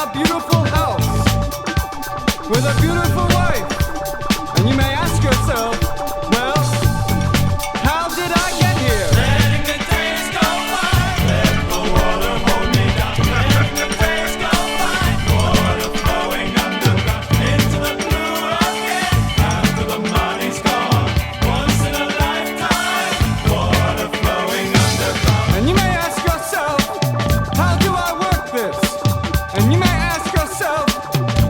my beautiful house with a beautiful wife. And you may ask yourself, well, how did I get here? Letting the days go by, let the water hold me down. Letting the days go by, water flowing underground into the blue again. After the money's gone, once in a lifetime, water flowing underground. And you may ask yourself, how do I work this? And you may ask yourself,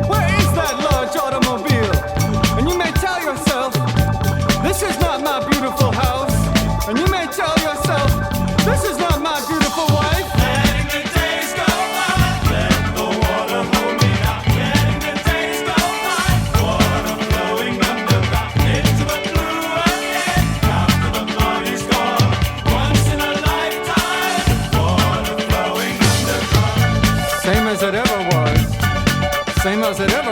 where is that large automobile? And you may tell yourself, this is not my beautiful house. And you may tell yourself, this is not my beautiful wife. Letting the days go by, let the water hold me down. Letting the days go by, water flowing underground into the blue again. After the money's gone, once in a lifetime, water flowing underground. Same as it ever was. Same as it ever